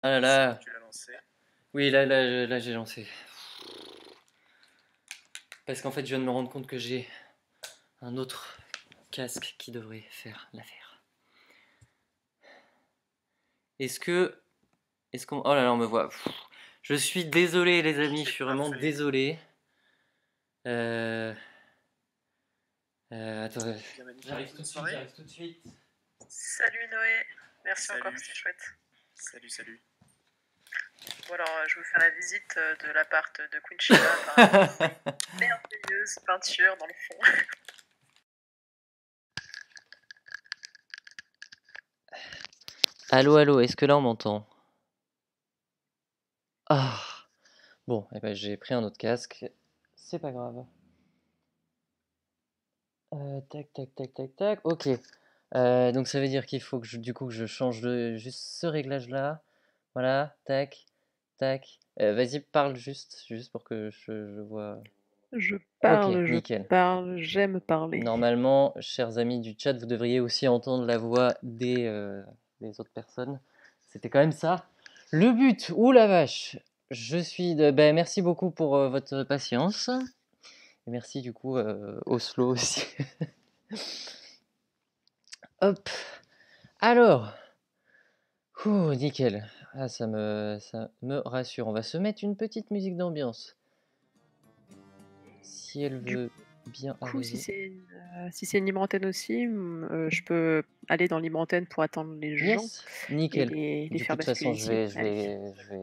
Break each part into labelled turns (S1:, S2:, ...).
S1: Ah là
S2: C'est bon,
S1: là.
S2: tu l'as lancé.
S1: Oui, là j'ai lancé. Parce qu'en fait, je viens de me rendre compte que j'ai un autre casque qui devrait faire l'affaire. Est-ce que... Est-ce qu'on... Oh là là, on me voit. Je suis désolé, les amis, je suis vraiment désolé. Euh... Attends,
S2: Bien, magnifique.
S1: j'arrive tout
S2: Bonne
S1: de suite,
S2: soirée.
S1: j'arrive tout de suite.
S3: Salut Noé, merci
S2: Salut.
S3: encore, c'était chouette.
S2: Salut.
S3: Bon alors, je vais vous faire la visite de l'appart de Queen Shiva, apparemment. Merveilleuse peinture dans le fond.
S1: Allô, est-ce que là on m'entend? Ah, bon, eh ben, j'ai pris un autre casque. C'est pas grave. Tac. Ok. Donc ça veut dire qu'il faut que du coup que je change juste ce réglage-là. Voilà, tac. Vas-y, parle juste pour que je vois.
S3: Je
S1: Ok,
S3: je
S1: nickel.
S3: parle, j'aime parler.
S1: Normalement, chers amis du chat, vous devriez aussi entendre la voix des autres personnes. C'était quand même ça. Le but, ouh la vache. Ben, merci beaucoup pour votre patience. Et merci du coup Oslo aussi. Hop. Alors. Ouh, nickel. Ah, ça me rassure. On va se mettre une petite musique d'ambiance. Si elle
S3: Du
S1: veut bien
S3: Du coup, si
S1: arriver.
S3: c'est une libre antenne aussi, je peux aller dans libre antenne pour attendre les gens
S1: Yes,
S3: et
S1: nickel.
S3: les
S1: Du coup,
S3: faire
S1: de toute
S3: basculer
S1: façon,
S3: ici. Allez.
S1: je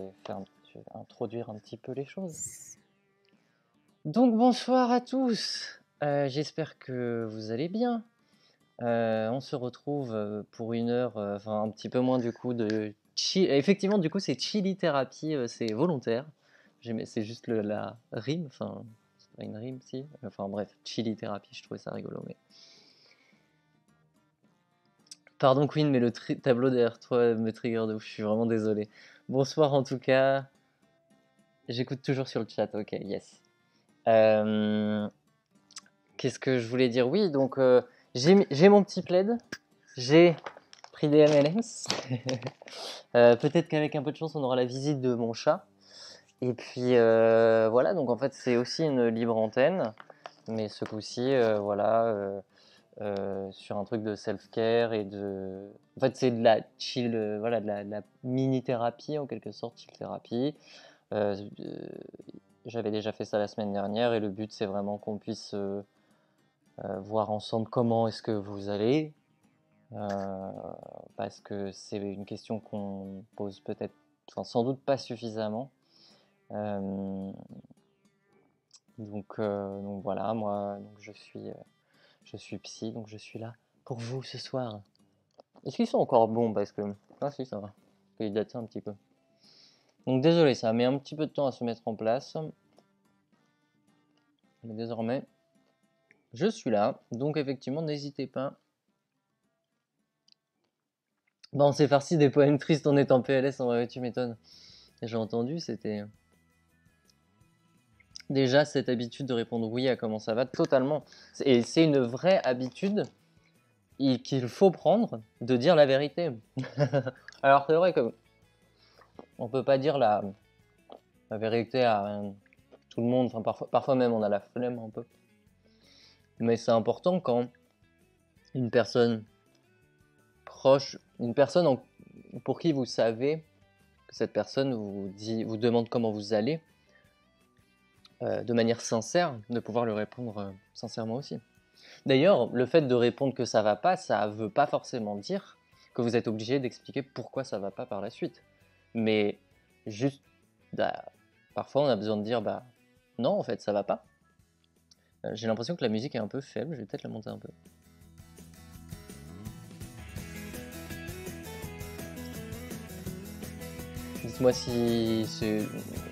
S1: vais introduire un petit peu les choses. Donc, bonsoir à tous. J'espère que vous allez bien. On se retrouve pour une heure, enfin un petit peu moins du coup de chill. Effectivement, du coup, c'est chili thérapie, c'est volontaire. C'est juste la rime, enfin, c'est pas une rime, si. Enfin bref, chili thérapie, je trouvais ça rigolo. Mais... Pardon, Queen, mais le tableau derrière toi me trigger de ouf, je suis vraiment désolé. Bonsoir en tout cas. J'écoute toujours sur le chat, ok, yes. Qu'est-ce que je voulais dire? Oui, donc j'ai mon petit plaid. J'ai pris des M&M's. Peut-être qu'avec un peu de chance, on aura la visite de mon chat. Et puis voilà, donc en fait, c'est aussi une libre antenne. Mais ce coup-ci, voilà, sur un truc de self-care et de. En fait, c'est de la chill, voilà, de la mini-thérapie en quelque sorte, chill thérapie. J'avais déjà fait ça la semaine dernière et le but, c'est vraiment qu'on puisse voir ensemble comment est-ce que vous allez. Parce que c'est une question qu'on pose peut-être, enfin, sans doute pas suffisamment. Donc voilà, moi donc je suis psy, donc je suis là pour vous ce soir. Est-ce qu'ils sont encore bons? Parce que... Ah si, ça va. Ils datent un petit peu. Donc désolé, ça a mis un petit peu de temps à se mettre en place. Mais désormais, je suis là. Donc effectivement, n'hésitez pas. Bon, on s'est farci des poèmes tristes en étant PLS, en vrai, tu m'étonnes. J'ai entendu, c'était... Déjà, cette habitude de répondre oui à comment ça va, totalement. Et c'est une vraie habitude qu'il faut prendre, de dire la vérité. Alors c'est vrai que on peut pas dire la vérité à tout le monde, enfin, parfois même on a la flemme un peu. Mais c'est important quand une personne proche, une personne pour qui vous savez que cette personne vous demande comment vous allez, de manière sincère, de pouvoir lui répondre sincèrement aussi. D'ailleurs, le fait de répondre que ça va pas, ça veut pas forcément dire que vous êtes obligé d'expliquer pourquoi ça va pas par la suite. Mais juste, bah, parfois on a besoin de dire, bah non, en fait, ça va pas. J'ai l'impression que la musique est un peu faible, je vais peut-être la monter un peu. Dites-moi si c'est...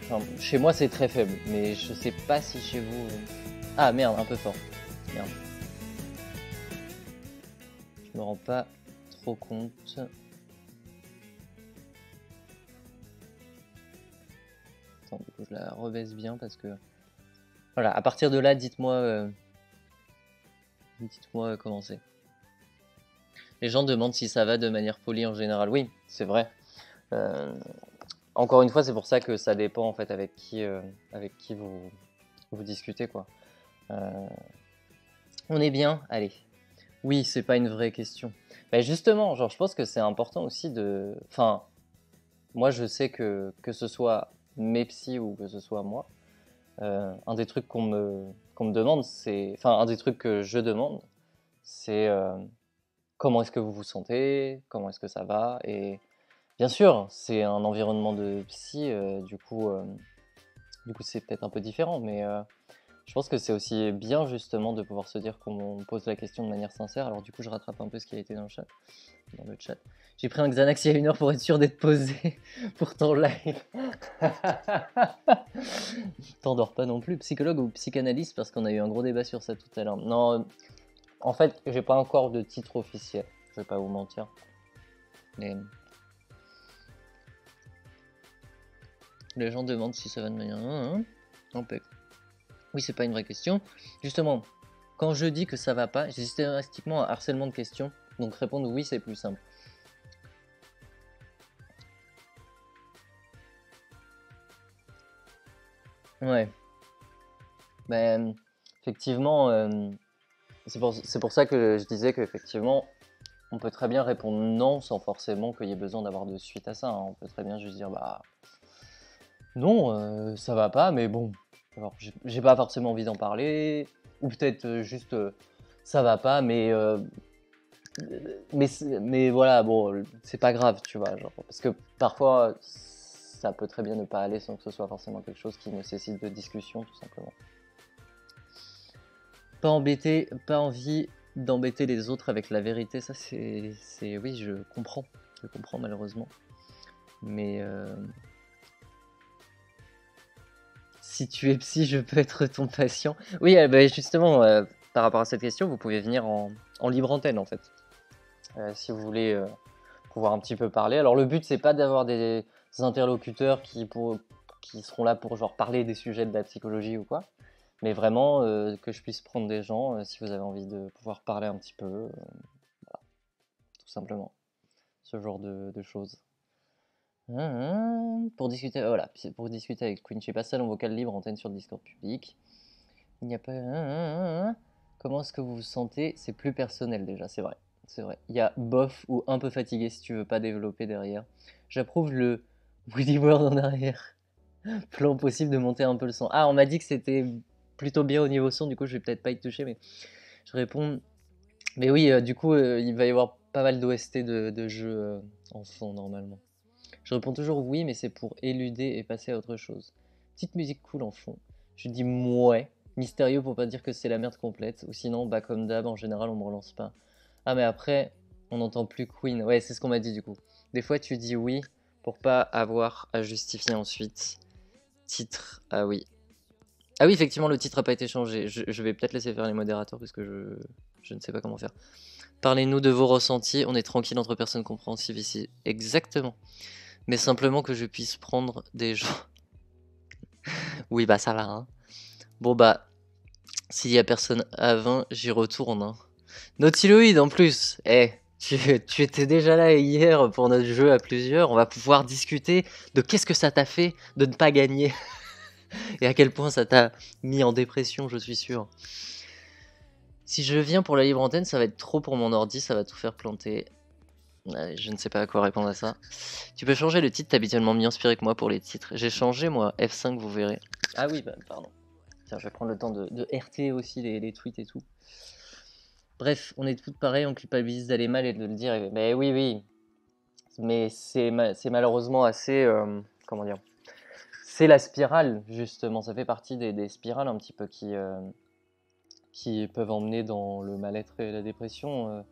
S1: Enfin, chez moi c'est très faible, mais je sais pas si chez vous... Ah merde, un peu fort. Merde. Je me rends pas trop compte. Attends, du coup je la rebaisse bien parce que... Voilà, à partir de là, dites-moi comment c'est. Les gens demandent si ça va de manière polie en général. Oui, c'est vrai. Encore une fois, c'est pour ça que ça dépend en fait avec qui vous discutez quoi. Euh, on est bien? Allez. Oui, c'est pas une vraie question. Ben justement, genre, je pense que c'est important aussi de. Enfin, moi, je sais que ce soit mes psys ou que ce soit moi, un des trucs qu'on me demande, c'est. Enfin, un des trucs que je demande, c'est comment est-ce que vous vous sentez, comment est-ce que ça va. Et bien sûr, c'est un environnement de psy, du coup, c'est peut-être un peu différent, mais je pense que c'est aussi bien justement de pouvoir se dire qu'on pose la question de manière sincère. Alors du coup, je rattrape un peu ce qui a été dans le chat. Dans le chat. J'ai pris un Xanax il y a 1 heure pour être sûr d'être posé pour ton live. T'endors pas non plus, psychologue ou psychanalyste, parce qu'on a eu un gros débat sur ça tout à l'heure. Non, en fait, j'ai pas encore de titre officiel. Je vais pas vous mentir. Mais les gens demandent si ça va de manière. Impec. Oui, c'est pas une vraie question. Justement, quand je dis que ça va pas, j'ai systématiquement un harcèlement de questions. Donc répondre oui, c'est plus simple. Ouais. Ben, effectivement, c'est pour ça que je disais qu'effectivement, on peut très bien répondre non sans forcément qu'il y ait besoin d'avoir de suite à ça, hein. On peut très bien juste dire bah non, ça va pas, mais bon, alors, j'ai pas forcément envie d'en parler, ou peut-être juste ça va pas, mais voilà, bon, c'est pas grave, tu vois, genre, parce que parfois ça peut très bien ne pas aller sans que ce soit forcément quelque chose qui nécessite de discussion, tout simplement. Pas envie d'embêter les autres avec la vérité, ça oui, je comprends malheureusement. Mais si tu es psy, je peux être ton patient. Oui, bah, justement, par rapport à cette question, vous pouvez venir en libre antenne en fait. Si vous voulez pouvoir un petit peu parler. Alors le but c'est pas d'avoir des interlocuteurs qui seront là pour genre parler des sujets de la psychologie ou quoi. Mais vraiment que je puisse prendre des gens si vous avez envie de pouvoir parler un petit peu, voilà, tout simplement. Ce genre de choses. Pour discuter, voilà, pour discuter avec Queen, je sais pas, salle en vocal libre, antenne sur le Discord public. Il n'y a pas. Comment est-ce que vous vous sentez? C'est plus personnel déjà, c'est vrai. C'est vrai. Il y a bof ou un peu fatigué si tu veux pas développer derrière. J'approuve le Woody World en arrière. Plan possible de monter un peu le son. Ah, on m'a dit que c'était plutôt bien au niveau son, du coup je vais peut-être pas y toucher, mais je réponds. Mais oui, du coup, il va y avoir pas mal d'OST de jeux en fond normalement. Je réponds toujours oui, mais c'est pour éluder et passer à autre chose. Petite musique cool en fond. Je dis mouais. Mystérieux pour pas dire que c'est la merde complète. Ou sinon, bah comme d'hab, en général, on me relance pas. Ah, mais après, on n'entend plus Queen. Ouais, c'est ce qu'on m'a dit du coup. Des fois, tu dis oui pour pas avoir à justifier ensuite. Titre, ah oui. Ah oui, effectivement, le titre a pas été changé. Je vais peut-être laisser faire les modérateurs parce que je ne sais pas comment faire. Parlez-nous de vos ressentis. On est tranquille entre personnes compréhensives ici. Exactement. Mais simplement que je puisse prendre des gens. Oui, bah ça va, hein. Bon, bah, s'il y a personne à 20, j'y retourne, hein. Nautiloid en plus. Eh, tu étais déjà là hier pour notre jeu à plusieurs. On va pouvoir discuter de qu'est-ce que ça t'a fait de ne pas gagner. Et à quel point ça t'a mis en dépression, je suis sûr. Si je viens pour la libre antenne, ça va être trop pour mon ordi, ça va tout faire planter. Je ne sais pas à quoi répondre à ça. Tu peux changer le titre, t'es habituellement mieux inspiré que moi pour les titres. J'ai changé moi, F5 vous verrez. Ah oui, bah pardon. Tiens, je vais prendre le temps de RT aussi les tweets et tout. Bref, on est toutes pareilles, on culpabilise d'aller mal et de le dire. Mais oui, oui. Mais c'est malheureusement assez... comment dire? C'est la spirale, justement. Ça fait partie des spirales un petit peu qui peuvent emmener dans le mal-être et la dépression.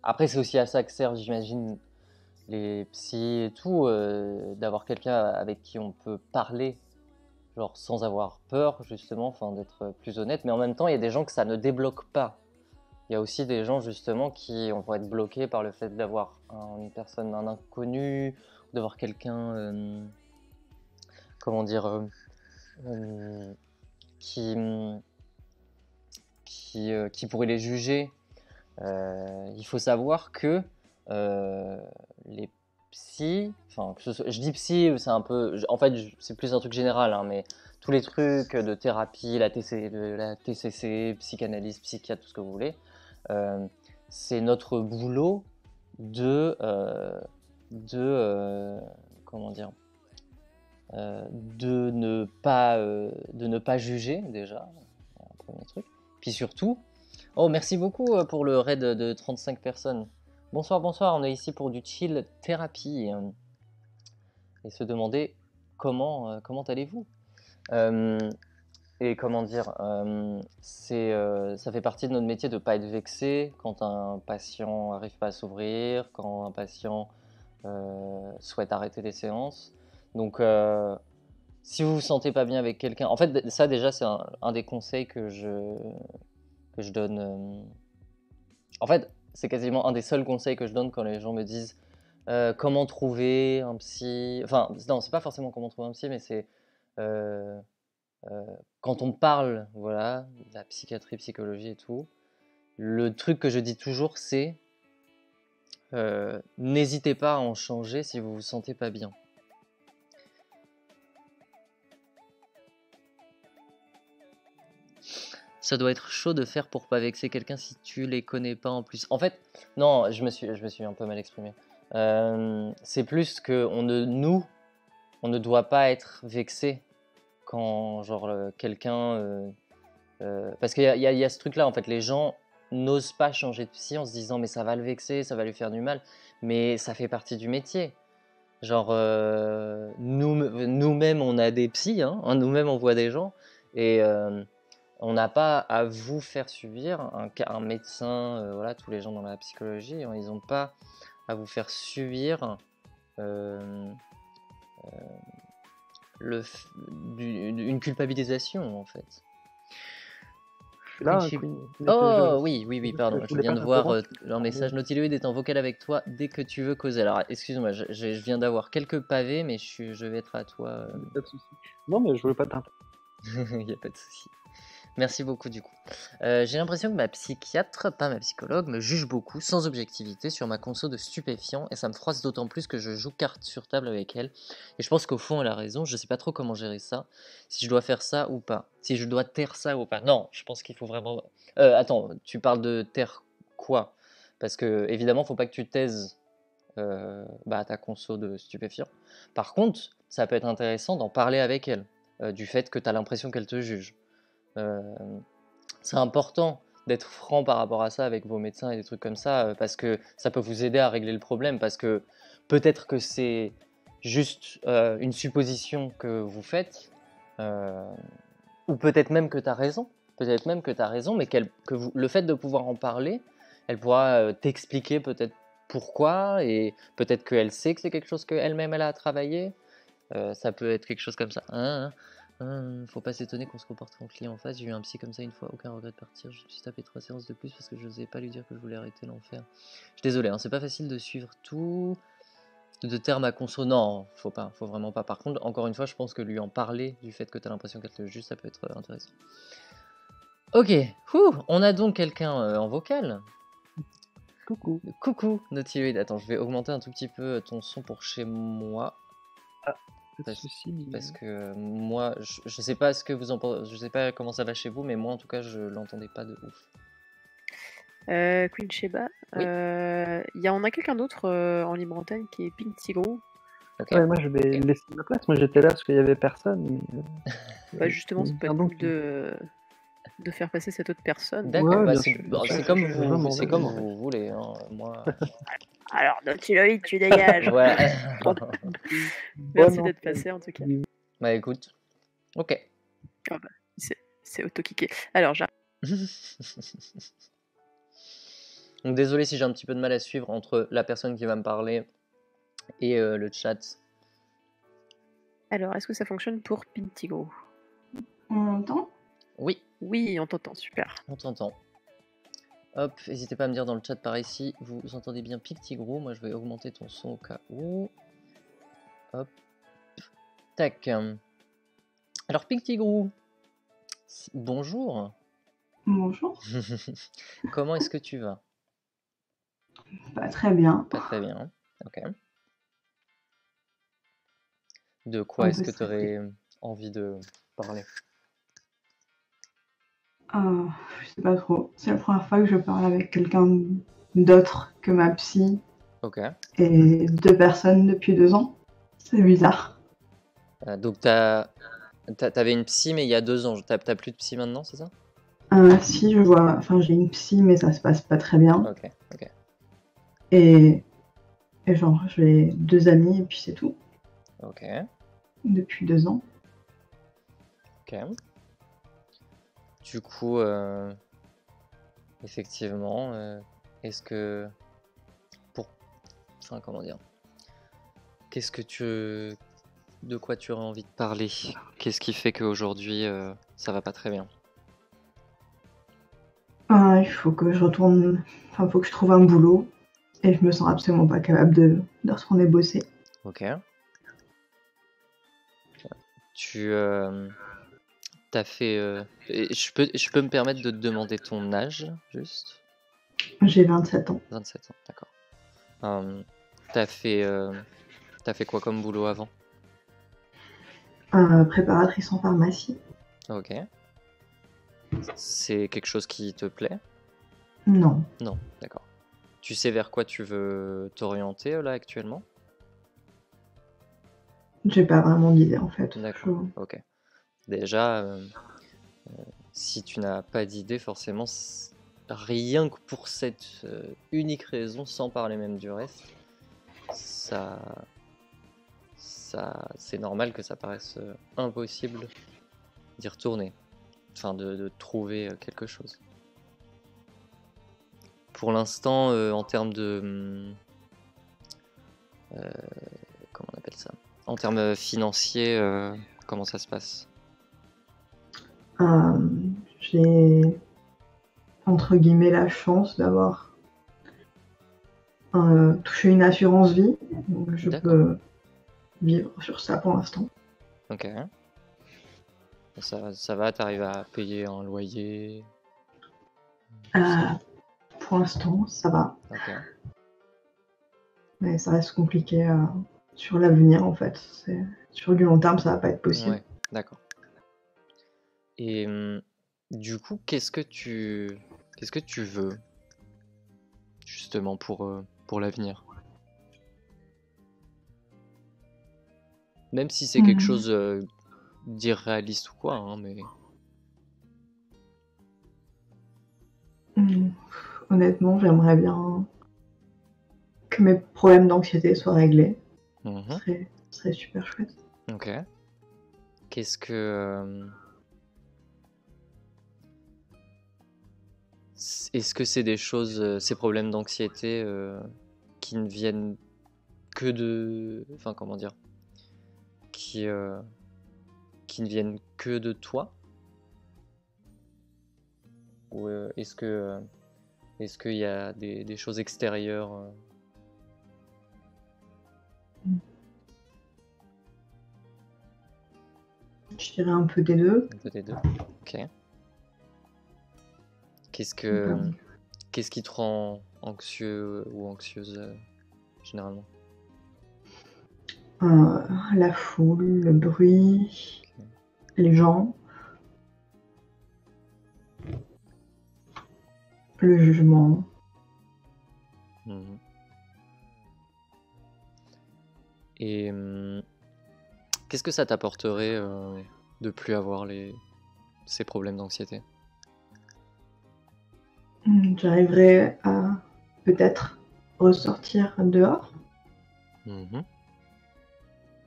S1: Après, c'est aussi à ça que servent, j'imagine, les psys et tout, d'avoir quelqu'un avec qui on peut parler, genre sans avoir peur, justement, enfin d'être plus honnête. Mais en même temps, il y a des gens que ça ne débloque pas. Il y a aussi des gens, justement, qui vont être bloqués par le fait d'avoir une personne, un inconnu, d'avoir quelqu'un, comment dire, qui, qui pourrait les juger. Il faut savoir que les psy, enfin, je dis psy, c'est un peu, en fait, c'est plus un truc général, hein, mais tous les trucs de thérapie, la TCC, psychanalyse, psychiatre, tout ce que vous voulez, euh, c'est notre boulot de, comment dire, de ne pas juger déjà, un premier truc. Puis surtout, oh merci beaucoup pour le raid de 35 personnes. Bonsoir, bonsoir, on est ici pour du chill thérapie et se demander comment allez-vous. Et comment dire, ça fait partie de notre métier de ne pas être vexé quand un patient n'arrive pas à s'ouvrir, quand un patient souhaite arrêter les séances. Donc, si vous vous sentez pas bien avec quelqu'un, en fait, ça déjà, c'est un des conseils que je donne. En fait, c'est quasiment un des seuls conseils que je donne quand les gens me disent comment trouver un psy. Enfin, non, c'est pas forcément comment trouver un psy, mais c'est euh, quand on parle, voilà, de la psychiatrie, psychologie et tout. Le truc que je dis toujours, c'est n'hésitez pas à en changer si vous vous sentez pas bien. Ça doit être chaud de faire pour pas vexer quelqu'un si tu les connais pas en plus. En fait, non, je me suis un peu mal exprimé. C'est plus que on ne doit pas être vexé quand genre quelqu'un, parce qu'il y a ce truc-là en fait, les gens n'osent pas changer de psy en se disant mais ça va le vexer, ça va lui faire du mal, mais ça fait partie du métier. Genre nous-mêmes on a des psys, hein, nous-mêmes on voit des gens et on n'a pas à vous faire subir, un médecin, voilà, tous les gens dans la psychologie, hein, ils n'ont pas à vous faire subir euh, le, une culpabilisation en fait.
S2: Là,
S1: Oh oui, pardon, je viens de voir un message.
S2: Pardon.
S1: Nautiloid est en vocal avec toi dès que tu veux causer. Alors, excuse-moi, je viens d'avoir quelques pavés, mais je vais être à toi.
S2: Pas de souci. Non, mais je voulais pas t'interrompre.
S1: Il n'y a pas de souci. Merci beaucoup du coup. J'ai l'impression que ma psychiatre, pas ma psychologue, me juge beaucoup, sans objectivité, sur ma conso de stupéfiants, et ça me froisse d'autant plus que je joue carte sur table avec elle. Et je pense qu'au fond, elle a raison, je sais pas trop comment gérer ça, si je dois faire ça ou pas, si je dois taire ça ou pas. Non, je pense qu'il faut vraiment... attends, tu parles de taire quoi? Parce que, évidemment, faut pas que tu taises ta conso de stupéfiants. Par contre, ça peut être intéressant d'en parler avec elle, du fait que tu as l'impression qu'elle te juge. C'est important d'être franc par rapport à ça avec vos médecins et des trucs comme ça, parce que ça peut vous aider à régler le problème, parce que peut-être que c'est juste une supposition que vous faites, ou peut-être même que tu as raison, mais le fait de pouvoir en parler, elle pourra t'expliquer peut-être pourquoi, et peut-être qu'elle sait que c'est quelque chose qu'elle-même elle a travaillé, ça peut être quelque chose comme ça. Faut pas s'étonner qu'on se comporte en client en face. J'ai eu un psy comme ça une fois, aucun regret de partir. Je me suis tapé 3 séances de plus parce que je n'osais pas lui dire que je voulais arrêter l'enfer. Je suis désolé, hein, c'est pas facile de suivre tout, de terme à conso. Non, faut vraiment pas. Par contre, encore une fois, je pense que lui en parler du fait que tu as l'impression qu'elle te juge, ça peut être intéressant. Ok, on a donc quelqu'un en vocal.
S2: Coucou.
S1: Coucou, Nautiloid. Attends, je vais augmenter un tout petit peu ton son pour chez moi. Parce que moi, je sais pas ce que vous en pensez, je sais pas comment ça va chez vous, mais moi en tout cas, je l'entendais pas de ouf.
S3: Queen Sheba,
S1: Oui.
S3: on a quelqu'un d'autre en libre antenne qui est Pink Tigrou.
S1: Ok.
S2: Ouais, moi je vais laisser ma place. Moi j'étais là parce qu'il y avait personne. Mais,
S3: Justement, ça peut être cool de faire passer cette autre personne.
S1: D'accord,
S2: Ouais,
S1: c'est comme vous voulez. Hein. Moi...
S3: Alors, Nautiloid, tu dégages.
S1: Ouais.
S3: Merci d'être passé en tout cas.
S1: Bah écoute, ok.
S3: Ah bah, c'est auto-kické. Alors, j'arrive.
S1: Donc désolé si j'ai un petit peu de mal à suivre entre la personne qui va me parler et le chat.
S3: Alors, est-ce que ça fonctionne pour Pink Tigrou?
S4: On m'entend?
S3: Oui, on t'entend, super.
S1: On t'entend. Hop, n'hésitez pas à me dire dans le chat pareil si vous entendez bien Pink Tigrou. Moi je vais augmenter ton son au cas où. Hop. Tac. Alors Pink Tigrou, bonjour.
S4: Bonjour.
S1: Comment est-ce que tu vas?
S4: Pas très bien.
S1: Pas très bien. Ok. De quoi
S4: Un
S1: est-ce
S4: peu
S1: que tu
S4: stressée.
S1: aurais envie de parler?
S4: Je sais pas trop. C'est la première fois que je parle avec quelqu'un d'autre que ma psy
S1: Ok.
S4: et 2 personnes depuis 2 ans. C'est bizarre.
S1: Donc, t'avais une psy, mais il y a 2 ans. T'as plus de psy maintenant, c'est ça?
S4: Si je vois, enfin j'ai une psy, mais ça se passe pas très bien.
S1: Ok, ok,
S4: Et, et genre j'ai 2 amis et puis c'est tout
S1: ok,
S4: depuis 2 ans.
S1: ok. Du coup, effectivement, est-ce que pour, enfin, comment dire, qu'est-ce que de quoi tu aurais envie de parler? Qu'est-ce qui fait qu'aujourd'hui, ça va pas très bien?
S4: Il faut que je retourne, enfin faut que je trouve un boulot et je me sens absolument pas capable de retourner bosser.
S1: Ok. Tu t'as fait. Et je peux me permettre de te demander ton âge, juste?
S4: J'ai 27 ans.
S1: 27 ans, d'accord. T'as fait, t'as fait quoi comme boulot avant?
S4: Préparatrice en pharmacie.
S1: Ok. C'est quelque chose qui te plaît?
S4: Non,
S1: Non, d'accord. Tu sais vers quoi tu veux t'orienter là actuellement?
S4: j'ai pas vraiment d'idée en fait.
S1: D'accord, ok. Déjà, si tu n'as pas d'idée, forcément, rien que pour cette unique raison, sans parler même du reste, ça, c'est normal que ça paraisse impossible d'y retourner, enfin de trouver quelque chose. Pour l'instant, en termes de, comment on appelle ça? En termes financiers, comment ça se passe?
S4: J'ai entre guillemets la chance d'avoir touché une assurance vie, donc je
S1: D'accord.
S4: peux vivre sur ça pour l'instant.
S1: Ok. Ça va, t'arrives à payer un loyer?
S4: Pour l'instant, ça va,
S1: Ok.
S4: mais ça reste compliqué sur l'avenir en fait. Sur du long terme, ça va pas être possible.
S1: Ouais, d'accord. Et du coup, qu'est-ce que tu veux justement pour l'avenir? Même si c'est quelque chose d'irréaliste ou quoi, hein, mais
S4: Honnêtement, j'aimerais bien que mes problèmes d'anxiété soient réglés.
S1: Mhm.
S4: Ce serait super chouette.
S1: Ok. Qu'est-ce que est-ce que c'est des choses, ces problèmes d'anxiété qui ne viennent que de, enfin comment dire, qui qui ne viennent que de toi? Ou est-ce qu'il y a des choses extérieures?
S4: Je dirais un peu des deux.
S1: Un peu des deux. Ok. Qu'est-ce
S4: D'accord.
S1: qu'est-ce qui te rend anxieux ou anxieuse généralement?
S4: La foule, le bruit,
S1: Ok.
S4: les gens, le jugement.
S1: Mhm. Et qu'est-ce que ça t'apporterait de plus avoir ces problèmes d'anxiété?
S4: J'arriverai à peut-être ressortir dehors
S1: Mhm.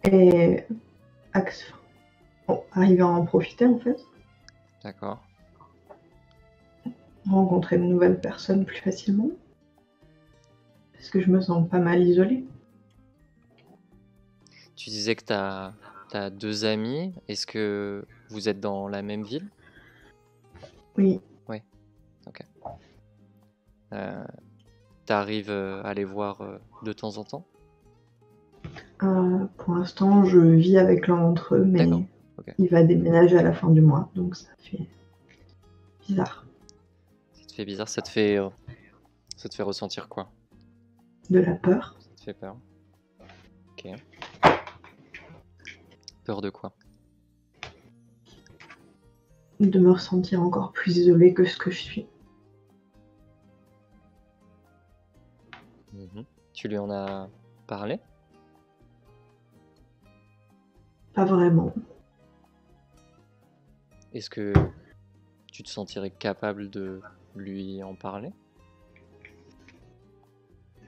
S4: et arriver à en profiter en fait.
S1: D'accord.
S4: Rencontrer de nouvelles personnes plus facilement. Parce que je me sens pas mal isolée.
S1: Tu disais que t'as 2 amis. Est-ce que vous êtes dans la même ville?
S4: Oui,
S1: Ok. T'arrives à les voir de temps en temps?
S4: pour l'instant, je vis avec l'un d'entre eux,
S1: D'accord.
S4: mais
S1: Ok.
S4: il va déménager à la fin du mois, donc ça fait bizarre.
S1: Ça te fait bizarre, ça te fait ressentir quoi?
S4: De la peur.
S1: Ça te fait peur? Ok. Peur de quoi?
S4: De me ressentir encore plus isolée que ce que je suis.
S1: Mhm. Tu lui en as parlé?
S4: Pas vraiment.
S1: Est-ce que tu te sentirais capable de lui en parler?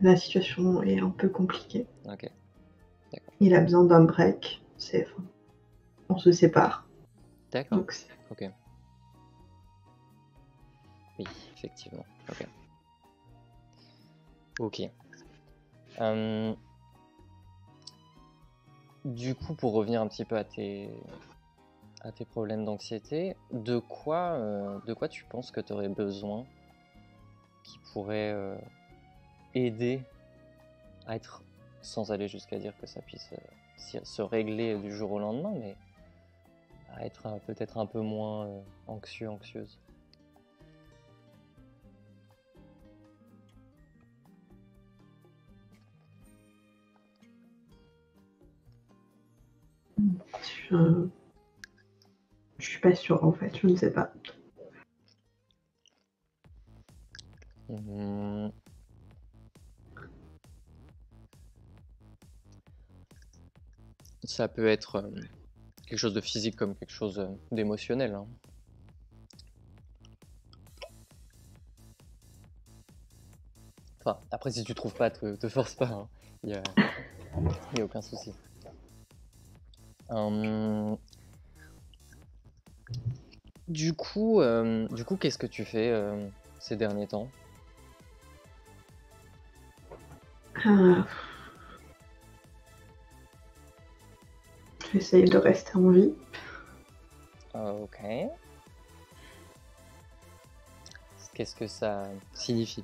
S4: La situation est un peu compliquée.
S1: Ok,
S4: Il a besoin d'un break. On se sépare.
S1: d'accord.
S4: Donc
S1: Ok. Oui, effectivement. Ok. Ok. Euh, Du coup, pour revenir un petit peu à tes problèmes d'anxiété, de quoi tu penses que tu aurais besoin qui pourrait aider à être, sans aller jusqu'à dire que ça puisse se régler du jour au lendemain, mais à être peut-être un peu moins anxieux, anxieuse.
S4: je suis pas sûre en fait, je ne sais pas.
S1: Hum, Ça peut être quelque chose de physique comme quelque chose d'émotionnel, hein. Enfin, après, si tu trouves pas, te force pas, hein. Il y a aucun souci. Du coup, qu'est-ce que tu fais ces derniers temps?
S4: Ah, j'essaye de rester en vie.
S1: Ok. Qu'est-ce que ça signifie?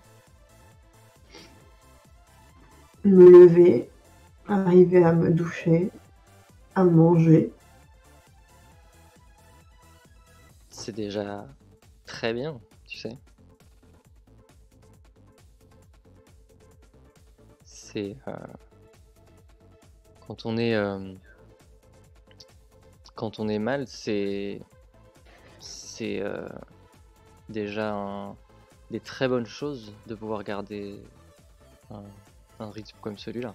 S4: Me lever, arriver à me doucher, à manger.
S1: C'est déjà très bien, tu sais. C'est quand on est mal, c'est déjà des très bonnes choses de pouvoir garder un rythme comme celui-là.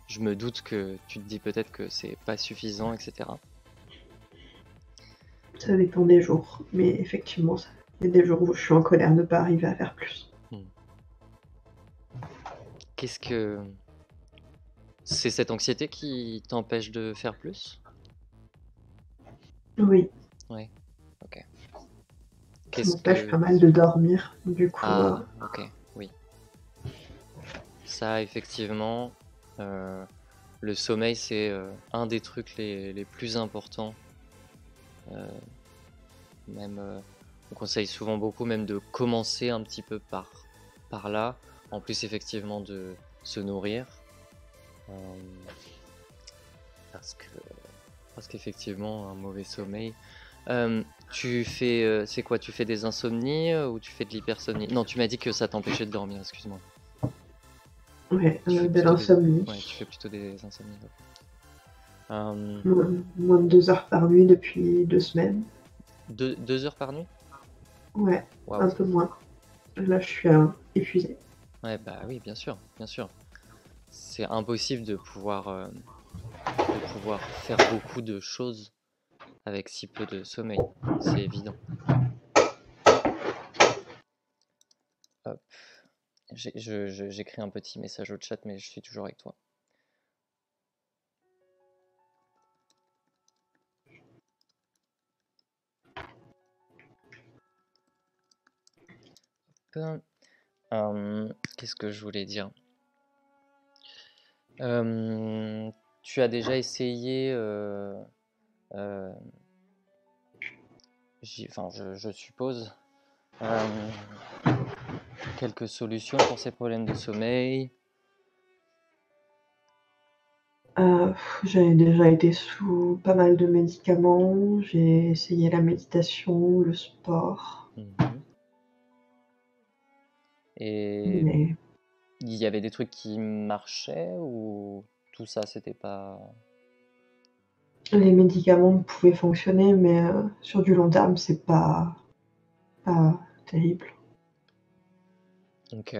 S1: Je me doute que tu te dis peut-être que c'est pas suffisant, etc.
S4: Ça dépend des jours, mais effectivement, il y a des jours où je suis en colère de ne pas arriver à faire plus.
S1: Qu'est-ce que... C'est cette anxiété qui t'empêche de faire plus?
S4: Oui,
S1: Ouais, ok.
S4: ça
S1: Qu'est-ce
S4: m'empêche
S1: que...
S4: pas mal de dormir, du coup.
S1: Ah, ok, oui. Ça, effectivement, le sommeil, c'est un des trucs les plus importants. Même, on conseille souvent beaucoup même de commencer un petit peu par là. En plus, effectivement, de se nourrir. Parce qu'effectivement, un mauvais sommeil. Tu fais, c'est quoi? Tu fais des insomnies ou tu fais de l'hypersomnie? Non, tu m'as dit que ça t'empêchait de dormir, excuse-moi.
S4: Ouais,
S1: Tu fais
S4: de
S1: plutôt
S4: l'insomnie.
S1: Ouais, tu fais plutôt des insomnies.
S4: Moins de 2 heures par nuit depuis 2 semaines.
S1: 2 heures par nuit?
S4: Ouais,
S1: Waouh.
S4: un peu moins. Là, je suis épuisée.
S1: Ouais, bah oui, bien sûr, bien sûr. C'est impossible de pouvoir faire beaucoup de choses avec si peu de sommeil. C'est évident. Hop. J'écris un petit message au chat, mais je suis toujours avec toi. Qu'est-ce que je voulais dire? Tu as déjà essayé, je suppose, quelques solutions pour ces problèmes de sommeil?
S4: J'avais déjà été sous pas mal de médicaments. J'ai essayé la méditation, le sport.
S1: Et
S4: Mais
S1: il y avait des trucs qui marchaient ou tout ça, c'était pas...
S4: Les médicaments pouvaient fonctionner, mais sur du long terme, c'est pas terrible.
S1: Ok.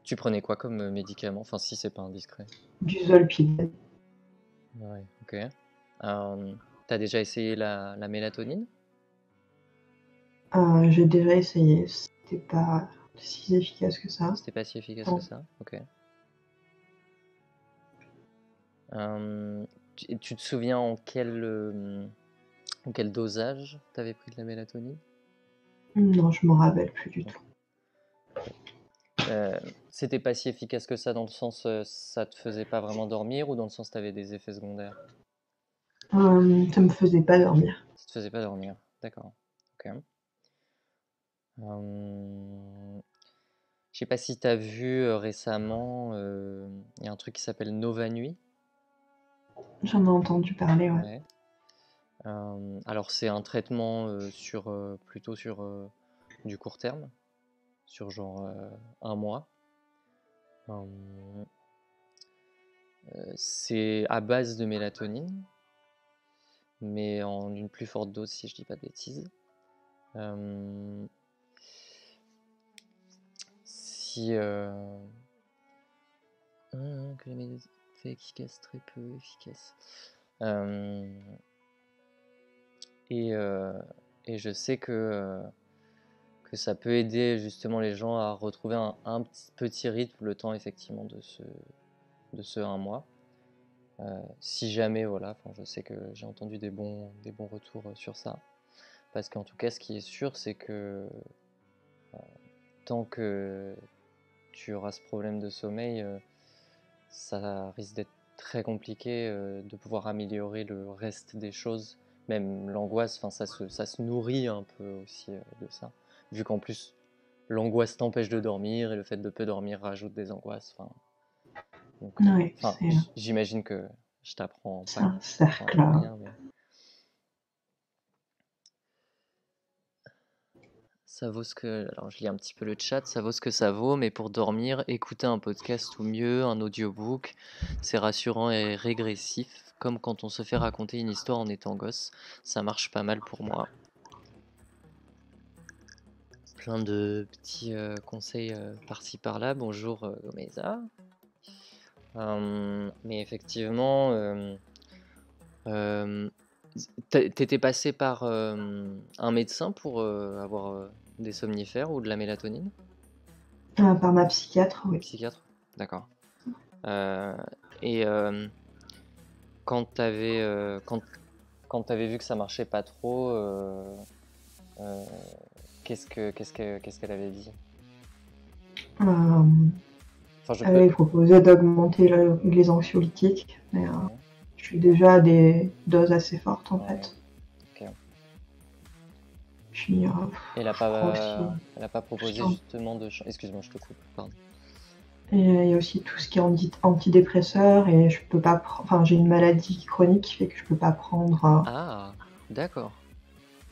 S1: Tu prenais quoi comme médicament? Enfin, si c'est pas indiscret.
S4: Du Zolpidem.
S1: Ouais, ok. T'as déjà essayé la mélatonine?
S4: J'ai déjà essayé, c'était pas si efficace que ça.
S1: C'était pas si efficace
S4: Non.
S1: que ça? Ok. Tu te souviens en quel dosage t'avais pris de la mélatonine?
S4: Non, je m'en rappelle plus du tout.
S1: C'était pas si efficace que ça dans le sens ça te faisait pas vraiment dormir ou dans le sens t'avais des effets secondaires?
S4: Ça me faisait pas dormir.
S1: Ça te faisait pas dormir, d'accord. Ok. Je sais pas si t'as vu récemment, il y a un truc qui s'appelle Nova Nuit.
S4: J'en ai entendu parler, ouais.
S1: Ouais. Alors c'est un traitement plutôt sur du court terme, sur genre un mois. C'est à base de mélatonine, mais en une plus forte dose si je dis pas de bêtises. Si que la mélatonine fait efficace, très peu efficace. Et je sais que ça peut aider justement les gens à retrouver un petit rythme le temps effectivement de ce un mois. Si jamais, voilà, je sais que j'ai entendu des bons retours sur ça. Parce qu'en tout cas, ce qui est sûr, c'est que tant que tu auras ce problème de sommeil, ça risque d'être très compliqué de pouvoir améliorer le reste des choses. Même l'angoisse, ça se nourrit un peu aussi de ça. Vu qu'en plus, l'angoisse t'empêche de dormir et le fait de peu dormir rajoute des angoisses. Donc,
S4: Ouais,
S1: j'imagine que je t'apprends
S4: c'est
S1: pas
S4: un cercle.
S1: rien, mais ça vaut ce que... Alors, je lis un petit peu le chat. Ça vaut ce que ça vaut, mais pour dormir, écouter un podcast ou mieux, un audiobook, c'est rassurant et régressif, comme quand on se fait raconter une histoire en étant gosse. Ça marche pas mal pour moi. Plein de petits conseils par-ci par-là. Bonjour Gomeza. Mais effectivement, t'étais passé par un médecin pour avoir des somnifères ou de la mélatonine?
S4: Par ma psychiatre, oui.
S1: Psychiatre? D'accord. Et quand t'avais vu que ça marchait pas trop, qu'est-ce qu'elle avait dit?
S4: Elle avait proposé d'augmenter les anxiolytiques, mais je suis déjà à des doses assez fortes en fait.
S1: Ok.
S4: Puis,
S1: elle a pas proposé justement de... Excuse-moi, je te coupe, pardon.
S4: Et il y a aussi tout ce qui est antidépresseur et je peux pas j'ai une maladie chronique qui fait que je peux pas prendre
S1: Ah, d'accord.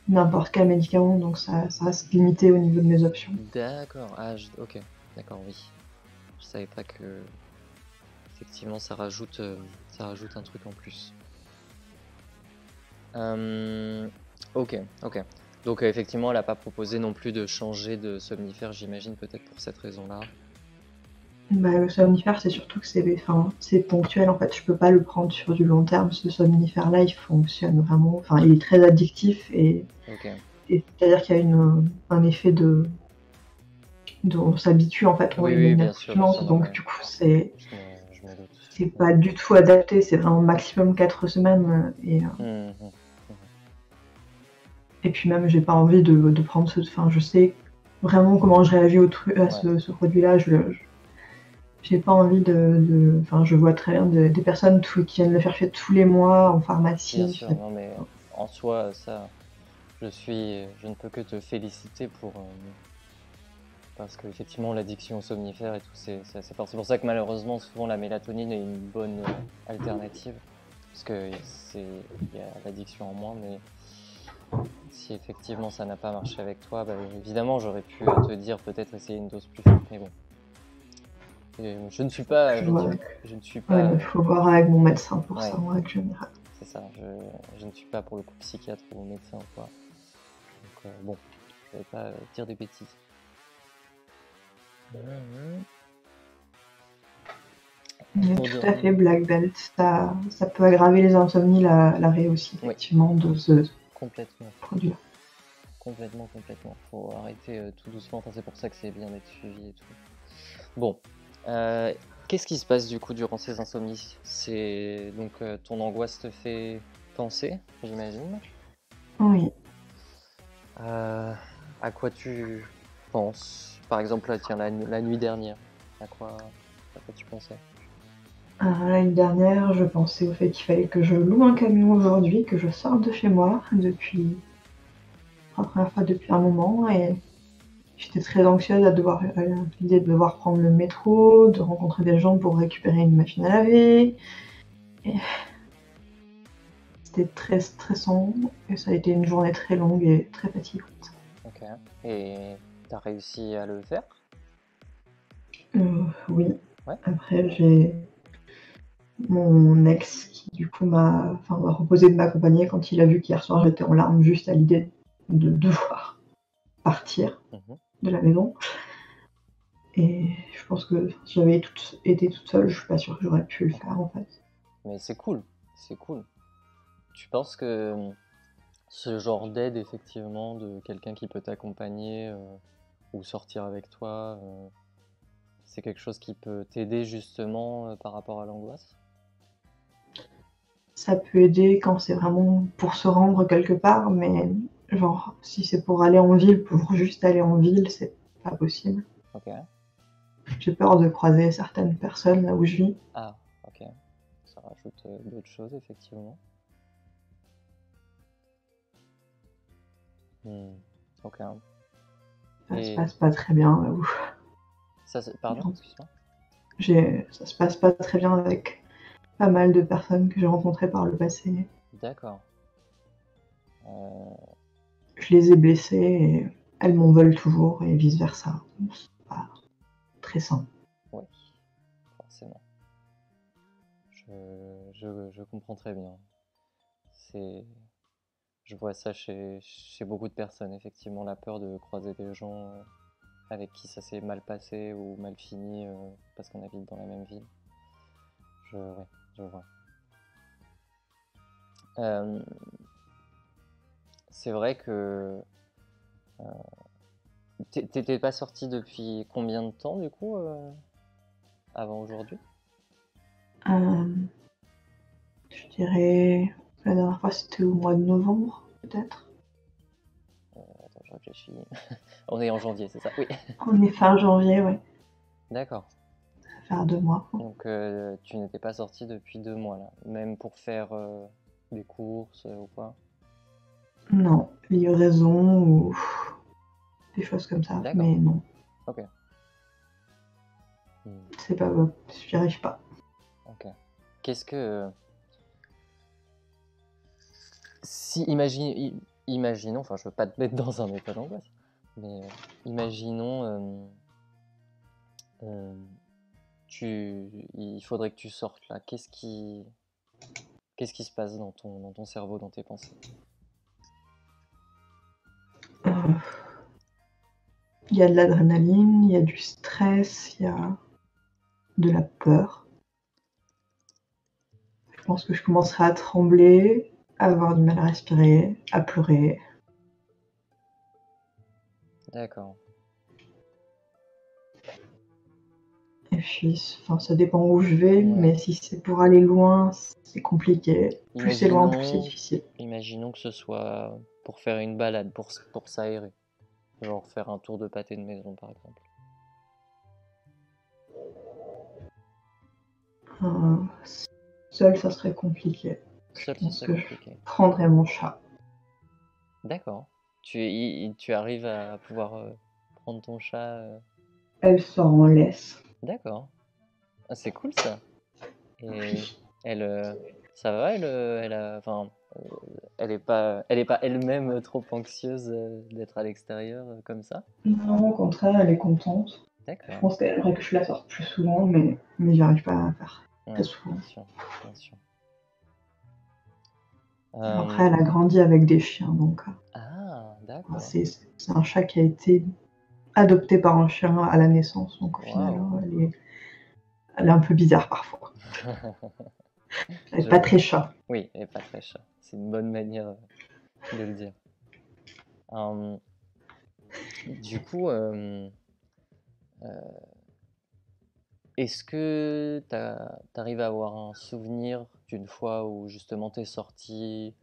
S4: N'importe quel médicament, donc ça reste limité au niveau de mes options.
S1: D'accord, ok, d'accord, oui. Je savais pas que effectivement ça rajoute un truc en plus. Ok. Donc effectivement, elle a pas proposé non plus de changer de somnifère, j'imagine, peut-être pour cette raison-là.
S4: Le somnifère, c'est surtout que c'est ponctuel en fait. Je peux pas le prendre sur du long terme. Ce somnifère-là, il fonctionne vraiment. Il est très addictif et c'est-à-dire qu'il y a un effet on s'habitue en fait.
S1: Oui, bien sûr,
S4: donc du coup c'est pas du tout adapté. C'est vraiment maximum 4 semaines et puis même j'ai pas envie de prendre je sais vraiment comment je réagis à ce produit-là. J'ai pas envie je vois très bien des personnes qui viennent le chercher tous les mois en pharmacie.
S1: Bien sûr, non mais en soi, ça, je ne peux que te féliciter parce qu'effectivement l'addiction aux somnifères et tout, c'est assez fort. C'est pour ça que malheureusement, souvent la mélatonine est une bonne alternative, parce qu'il y a l'addiction en moins, mais si effectivement ça n'a pas marché avec toi, évidemment j'aurais pu te dire peut-être essayer une dose plus forte, mais bon. Je ne suis pas,
S4: Je
S1: je ne
S4: vois
S1: suis,
S4: avec...
S1: je ne suis
S4: Ouais,
S1: pas,
S4: mais faut voir avec mon médecin pour
S1: ouais,
S4: ça, en règle générale.
S1: c'est ça. Je ne suis pas pour le coup psychiatre ou médecin ou quoi. Donc bon, je vais pas dire des bêtises.
S4: Mais
S1: Pour
S4: tout
S1: dire-
S4: à fait, Black Belt, ça peut aggraver les insomnies, l'arrêt aussi,
S1: Oui.
S4: effectivement, de ce
S1: Complètement,
S4: produit-là.
S1: complètement. Faut arrêter tout doucement. Enfin, c'est pour ça que c'est bien d'être suivi et tout. Bon, qu'est-ce qui se passe du coup durant ces insomnies? C'est donc ton angoisse te fait penser, j'imagine.
S4: Oui.
S1: À quoi tu penses? Par exemple, là, tiens, la nuit dernière, à quoi tu pensais?
S4: L'année dernière, je pensais au fait qu'il fallait que je loue un camion aujourd'hui, que je sorte de chez moi depuis la première fois depuis un moment, et j'étais très anxieuse à l'idée de devoir prendre le métro, de rencontrer des gens pour récupérer une machine à laver. Et c'était très stressant, et ça a été une journée très longue et très fatigante.
S1: Ok. Et t'as réussi à le faire?
S4: Oui.
S1: Ouais.
S4: Après, j'ai mon ex qui du coup m'a proposé de m'accompagner quand il a vu qu'hier soir j'étais en larmes juste à l'idée de devoir partir de la maison. Et je pense que si j'avais été toute seule, je suis pas sûre que j'aurais pu le faire en fait.
S1: Mais c'est cool. Tu penses que ce genre d'aide, effectivement, de quelqu'un qui peut t'accompagner ou sortir avec toi, c'est quelque chose qui peut t'aider justement par rapport à l'angoisse?
S4: Ça peut aider quand c'est vraiment pour se rendre quelque part, mais genre si c'est pour aller en ville, pour juste aller en ville, c'est pas possible.
S1: Ok.
S4: J'ai peur de croiser certaines personnes là où je vis.
S1: Ah, ok. Ça rajoute d'autres choses, effectivement. Ok.
S4: Ça se passe pas très bien là où.
S1: Pardon,
S4: Non.
S1: excuse-moi.
S4: Ça se passe pas très bien avec pas mal de personnes que j'ai rencontrées par le passé.
S1: D'accord.
S4: Je les ai blessées et elles m'en veulent toujours et vice versa. C'est pas très sain.
S1: Oui, forcément. Je comprends très bien. Je vois ça chez beaucoup de personnes, effectivement, la peur de croiser des gens avec qui ça s'est mal passé ou mal fini parce qu'on habite dans la même ville. Ouais, je vois. C'est vrai que t'étais pas sorti depuis combien de temps du coup avant aujourd'hui?
S4: Je dirais la dernière fois c'était au mois de novembre peut-être.
S1: Attends, je réfléchis. On est en janvier, c'est ça? Oui.
S4: On est fin janvier, ouais.
S1: D'accord.
S4: Ça va faire 2 mois.
S1: Donc tu n'étais pas sorti depuis 2 mois là, même pour faire des courses ou quoi?
S4: Non, livraison ou des choses comme ça,
S1: D'accord.
S4: mais non.
S1: Ok.
S4: C'est pas, j'y arrive pas.
S1: Ok. Qu'est-ce que si imaginons, enfin je veux pas te mettre dans un état d'angoisse, mais imaginons il faudrait que tu sortes là. Qu'est-ce qui se passe dans ton cerveau, dans tes pensées?
S4: Il y a de l'adrénaline, il y a du stress, il y a de la peur. Je pense que je commencerai à trembler, à avoir du mal à respirer, à pleurer.
S1: D'accord.
S4: Et puis, ça dépend où je vais,
S1: Ouais.
S4: mais si c'est pour aller loin, c'est compliqué. Plus c'est loin, plus c'est difficile.
S1: Imaginons que ce soit pour faire une balade, pour s'aérer. Genre faire un tour de pâté de maison, par exemple.
S4: Seul, ça serait compliqué.
S1: Seul,
S4: Je pense
S1: ça
S4: que
S1: serait compliqué.
S4: je prendrais mon chat.
S1: D'accord. Tu arrives à pouvoir prendre ton chat
S4: Elle sort en laisse.
S1: D'accord. Ah, c'est cool ça. Et
S4: Oui.
S1: elle, ça va, elle est pas elle-même trop anxieuse d'être à l'extérieur comme ça?
S4: Non, au contraire, elle est contente.
S1: D'accord.
S4: pense qu'elle aimerait que je la sorte plus souvent, mais j'y arrive pas à faire
S1: Ouais,
S4: très souvent.
S1: bien sûr, bien sûr.
S4: Après, elle a grandi avec des chiens, donc
S1: Ah, d'accord.
S4: c'est un chat qui a été adopté par un chien à la naissance, donc au final,
S1: Waouh.
S4: elle est un peu bizarre parfois. Elle est
S1: Je
S4: pas
S1: vois.
S4: très chat.
S1: Oui, et pas très chat. C'est une bonne manière de le dire. Du coup, est-ce que t'arrives à avoir un souvenir d'une fois où justement t'es sorti,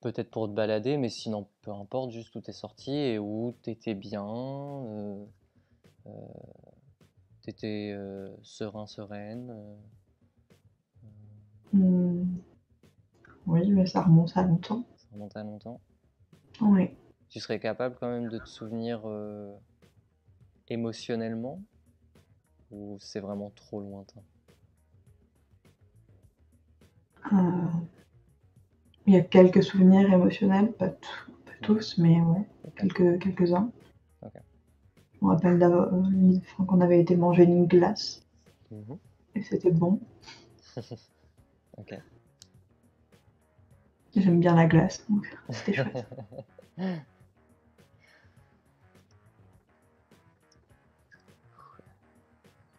S1: peut-être pour te balader, mais sinon peu importe, juste où t'es sorti et où t'étais bien, t'étais serein, sereine.
S4: Oui, mais ça remonte à longtemps.
S1: Ça remonte à longtemps.
S4: Oui.
S1: Tu serais capable quand même de te souvenir émotionnellement ou c'est vraiment trop lointain?
S4: Il y a quelques souvenirs émotionnels, pas tous, mais ouais,
S1: Ok.
S4: quelques-uns.
S1: Ok.
S4: Je me rappelle qu'on avait été manger une glace
S1: Mhm.
S4: et c'était bon.
S1: Ok.
S4: J'aime bien la glace, donc c'était chouette.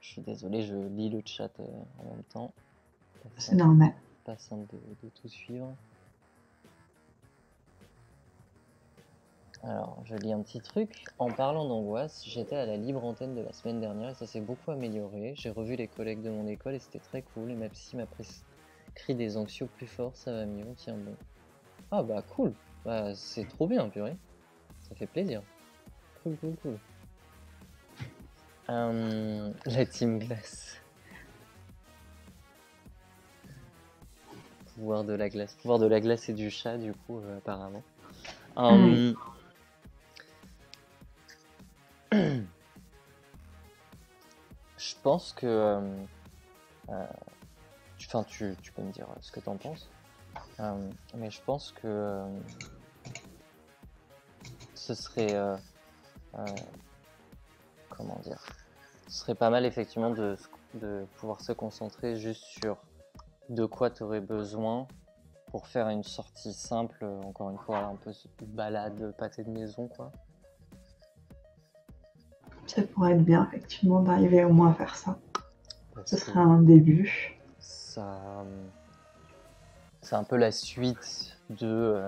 S1: Je suis désolé, je lis le chat en même temps.
S4: C'est normal.
S1: Pas simple de tout suivre. Alors, je lis un petit truc. En parlant d'angoisse, j'étais à la libre antenne de la semaine dernière et ça s'est beaucoup amélioré. J'ai revu les collègues de mon école et c'était très cool. Et ma psy m'a prescrit des anxios plus forts, ça va mieux, on tient bon. Ah bah cool, bah c'est trop bien, purée. Ça fait plaisir. Cool, cool, cool. La team glace. Pouvoir de la glace. Pouvoir de la glace et du chat, du coup, apparemment.
S4: Oui.
S1: Je pense que... tu peux me dire ce que t'en penses. Mais je pense que ce serait... comment dire? Ce serait pas mal, effectivement, de pouvoir se concentrer juste sur de quoi tu aurais besoin pour faire une sortie simple, encore une fois, un peu balade, pâté de maison, quoi.
S4: Ça pourrait être bien, effectivement, d'arriver au moins à faire ça.
S1: Parce
S4: Ce
S1: que
S4: serait un début.
S1: ça, c'est un peu la suite de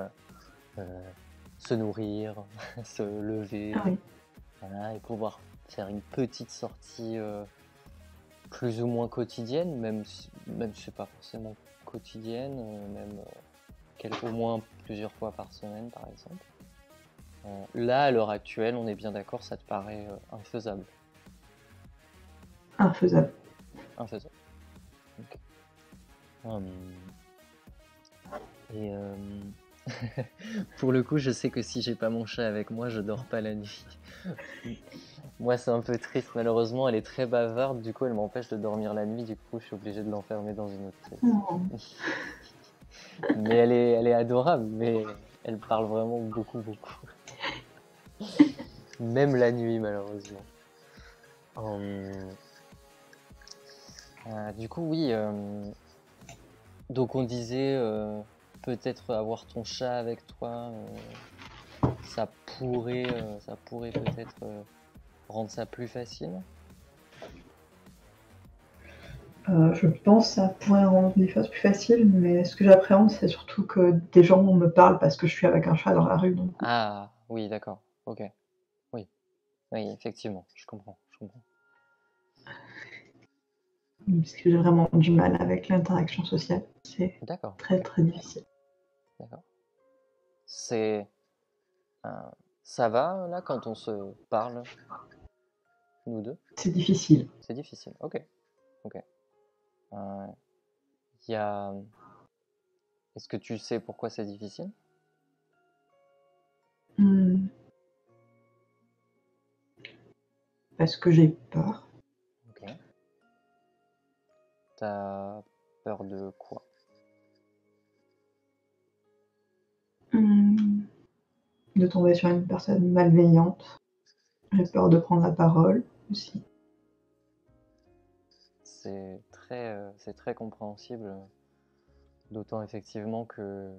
S1: se nourrir, se lever,
S4: Ah oui.
S1: voilà, et pouvoir faire une petite sortie plus ou moins quotidienne, même si c'est pas forcément quotidienne, au moins plusieurs fois par semaine, par exemple. Là, à l'heure actuelle, on est bien d'accord, ça te paraît infaisable.
S4: Infaisable.
S1: Infaisable. Ok. Et pour le coup, je sais que si j'ai pas mon chat avec moi, je dors pas la nuit. Moi, c'est un peu triste, malheureusement, elle est très bavarde, du coup, elle m'empêche de dormir la nuit, du coup, je suis obligé de l'enfermer dans une autre pièce.
S4: Oh.
S1: Mais elle est adorable, mais elle parle vraiment beaucoup, beaucoup. Même la nuit, malheureusement. Du coup, oui. Donc, on disait peut-être avoir ton chat avec toi, ça pourrait peut-être rendre ça plus facile.
S4: Je pense que ça pourrait rendre les choses plus faciles, mais ce que j'appréhende, c'est surtout que des gens me parlent parce que je suis avec un chat dans la rue. Donc...
S1: Ah, oui, d'accord. Ok. Oui. Oui, effectivement, je comprends.
S4: Parce que j'ai vraiment du mal avec l'interaction sociale. C'est
S1: D'accord.
S4: très
S1: Ok.
S4: très difficile.
S1: D'accord. C'est... ça va, là, quand on se parle, nous deux?
S4: C'est difficile.
S1: C'est difficile. Ok. Ok. Y a... Est-ce que tu sais pourquoi c'est difficile?
S4: Parce que j'ai peur.
S1: Ok. T'as peur de quoi?
S4: De tomber sur une personne malveillante. J'ai peur de prendre la parole. aussi.
S1: C'est très compréhensible, d'autant effectivement que